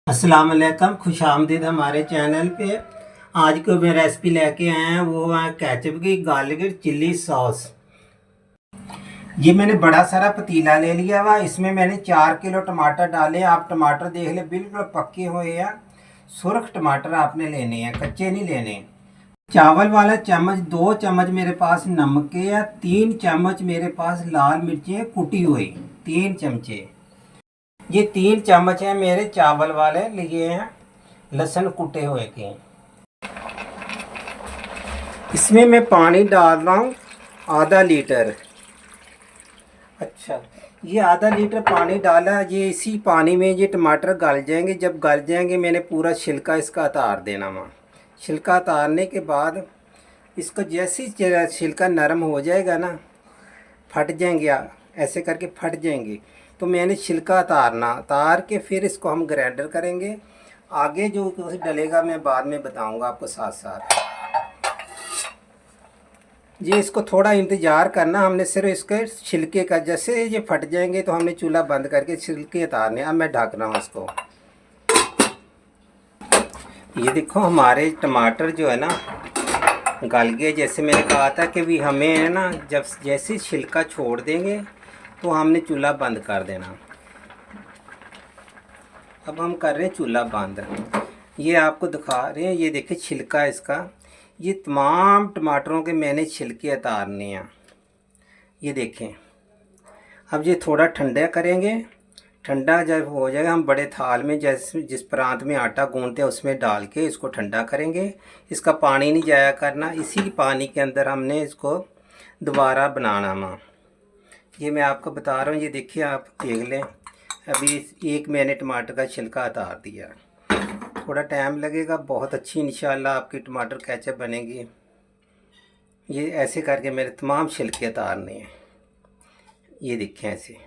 अस्सलाम वालेकुम, खुश आमदीद हमारे चैनल पे। आज को मैं रेसिपी लेके आए हैं, वो है केचप की गार्लिक चिल्ली सॉस। ये मैंने बड़ा सारा पतीला ले लिया हुआ, इसमें मैंने 4 किलो टमाटर डाले। आप टमाटर देख ले, बिल्कुल पक्के हुए हैं। सुर्ख टमाटर आपने लेने हैं, कच्चे नहीं लेने। चावल वाला चम्मच 2 चम्मच मेरे पास नमक के है। 3 चम्मच मेरे पास लाल मिर्चें कुटी हुई, 3 चमचे। ये 3 चम्मच है मेरे चावल वाले लिए हैं लहसुन कुटे हुए के। इसमें मैं पानी डाल रहा हूँ आधा लीटर। अच्छा, ये आधा लीटर पानी डाला। ये इसी पानी में ये टमाटर गल जाएंगे। जब गल जाएंगे मैंने पूरा छिलका इसका उतार देना वहाँ। छिलका उतारने के बाद इसको जैसे ही छिलका नरम हो जाएगा ना, फट जाएंगे, ऐसे करके फट जाएंगे, तो मैंने छिलका उतार के फिर इसको हम ग्राइंडर करेंगे। आगे जो कुछ डलेगा मैं बाद में बताऊंगा आपको साथ साथ। ये इसको थोड़ा इंतज़ार करना, हमने सिर्फ इसके छिलके का, जैसे ये फट जाएंगे तो हमने चूल्हा बंद करके छिलके उतारने। अब मैं ढक रहा हूँ इसको। ये देखो हमारे टमाटर जो है ना गल गए। जैसे मैंने कहा था कि भी हमें है ना, जब जैसे छिलका छोड़ देंगे तो हमने चूल्हा बंद कर देना। अब हम कर रहे हैं चूल्हा बंद। ये आपको दिखा रहे हैं, ये देखिए छिलका इसका। ये तमाम टमाटरों के मैंने छिलके उतारने हैं। ये देखें। अब ये थोड़ा ठंडा करेंगे। ठंडा जब हो जाएगा, हम बड़े थाल में जैसे जिस प्रांत में आटा गूंथते हैं उसमें डाल के इसको ठंडा करेंगे। इसका पानी नहीं जाया करना, इसी पानी के अंदर हमने इसको दोबारा बनाना है। ये मैं आपको बता रहा हूँ। ये देखिए, आप देख लें। अभी एक मैंने टमाटर का छिलका उतार दिया। थोड़ा टाइम लगेगा, बहुत अच्छी इंशाल्लाह आपकी टमाटर केचप बनेगी। ये ऐसे करके मेरे तमाम छिलके उतारने हैं। ये देखें ऐसे।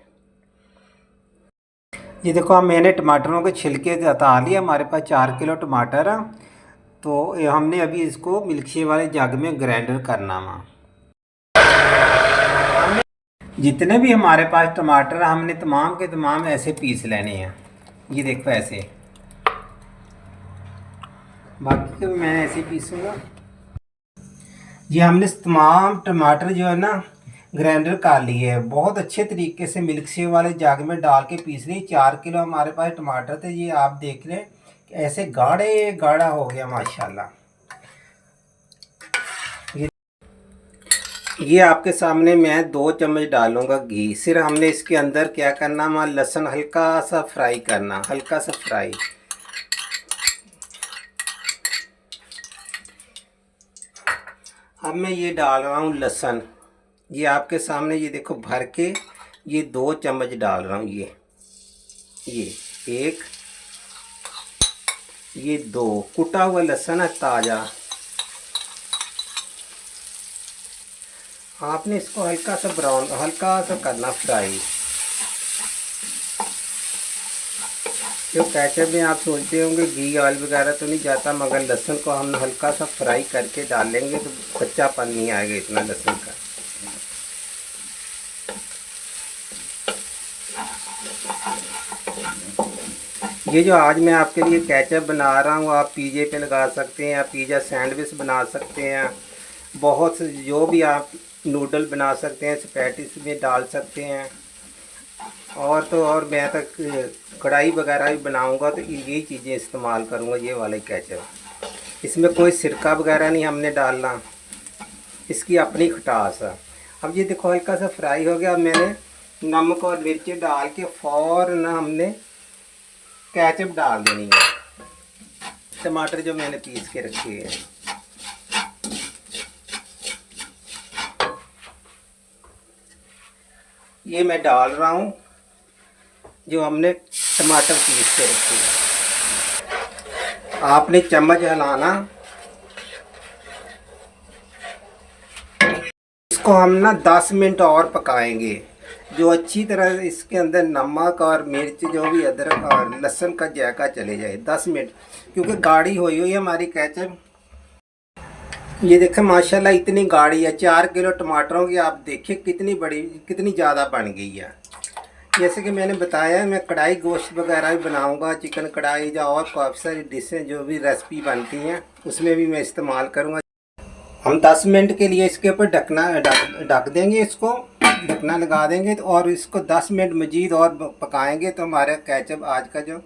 ये देखो, अब मैंने टमाटरों के छिलके उतार लिए। हमारे पास 4 किलो टमाटर है, तो हमने अभी इसको मिल्कशेक वाले जग में ग्राइंडर करना है। जितने भी हमारे पास टमाटर हमने तमाम के तमाम ऐसे पीस लेने हैं। ये देखो ऐसे, बाकी के मैं ऐसे पीसूँगा। ये हमने तमाम टमाटर जो है ना ग्राइंडर कर लिए है। बहुत अच्छे तरीके से मिल्कशेक वाले जग में डाल के पीस लिए। 4 किलो हमारे पास टमाटर थे। ये आप देख लें ऐसे गाढ़े गाढ़ा हो गया माशाल्लाह। ये आपके सामने मैं 2 चम्मच डालूंगा घी। सिर्फ हमने इसके अंदर क्या करना, वहाँ लहसुन हल्का सा फ्राई करना, हल्का सा फ्राई। अब मैं ये डाल रहा हूँ लहसुन। ये आपके सामने, ये देखो भर के ये 2 चम्मच डाल रहा हूँ। ये एक, ये 2 कुटा हुआ लहसुन है ताज़ा। आपने इसको हल्का सा ब्राउन, हल्का सा करना फ्राई। जो केचप में आप सोचते होंगे घी ऑयल वगैरह तो नहीं जाता, मगर लहसुन को हम हल्का सा फ्राई करके डालेंगे तो कच्चापन नहीं आएगा इतना लहसुन का। ये जो आज मैं आपके लिए केचप बना रहा हूँ, आप पिज़्ज़े पे लगा सकते हैं या पिज़्ज़ा सैंडविच बना सकते हैं। बहुत से जो भी आप नूडल बना सकते हैं, स्पैटिस में डाल सकते हैं। और तो और मैं तक कढ़ाई वगैरह भी बनाऊंगा तो यही चीज़ें इस्तेमाल करूंगा, ये वाले केचप। इसमें कोई सिरका वगैरह नहीं हमने डालना, इसकी अपनी खटास है। अब ये देखो हल्का सा फ्राई हो गया। अब मैंने नमक और मिर्ची डाल के फ़ौरन हमने केचप डाल देनी है। टमाटर जो मैंने पीस के रखे हैं, ये मैं डाल रहा हूँ जो हमने टमाटर पीस के रखे हैं। आपने चम्मच हिलाना। इसको हम ना 10 मिनट और पकाएंगे, जो अच्छी तरह इसके अंदर नमक और मिर्च जो भी अदरक और लहसुन का जायका चले जाए। 10 मिनट, क्योंकि गाढ़ी हुई हुई है हमारी केचप। ये देखें माशाल्लाह इतनी गाढ़ी है। 4 किलो टमाटरों की आप देखिए कितनी बड़ी, कितनी ज़्यादा बन गई है। जैसे कि मैंने बताया, मैं कढ़ाई गोश्त वगैरह भी बनाऊंगा, चिकन कढ़ाई या और काफ़ी सारी डिशें जो भी रेसिपी बनती हैं उसमें भी मैं इस्तेमाल करूंगा। हम 10 मिनट के लिए इसके ऊपर ढक देंगे, इसको ढकना लगा देंगे तो, और इसको 10 मिनट मज़ीद और पकाएंगे तो हमारा केचप, आज का जो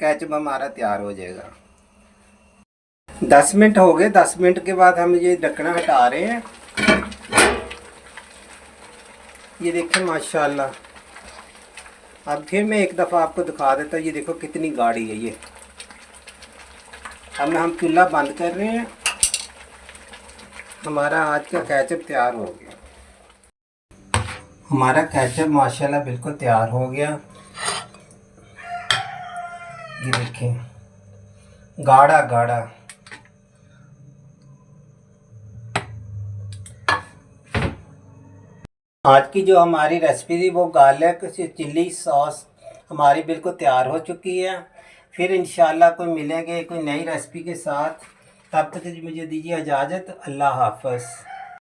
केचप हमारा तैयार हो जाएगा। 10 मिनट हो गए। 10 मिनट के बाद हम ये ढकना हटा रहे हैं। ये देखें माशाल्लाह। अब फिर मैं एक दफ़ा आपको दिखा देता हूँ। ये देखो कितनी गाढ़ी है ये। अब हम चूल्हा बंद कर रहे हैं। हमारा आज का केचप तैयार हो गया। हमारा केचप माशाल्लाह बिल्कुल तैयार हो गया। ये देखें, गाढ़ा गाढ़ा। आज की जो हमारी रेसिपी थी वो गार्लिक चिल्ली सॉस हमारी बिल्कुल तैयार हो चुकी है। फिर इंशाल्लाह कोई मिलेंगे कोई नई रेसिपी के साथ। तब तक मुझे दीजिए इजाज़त। अल्लाह हाफ़िज़।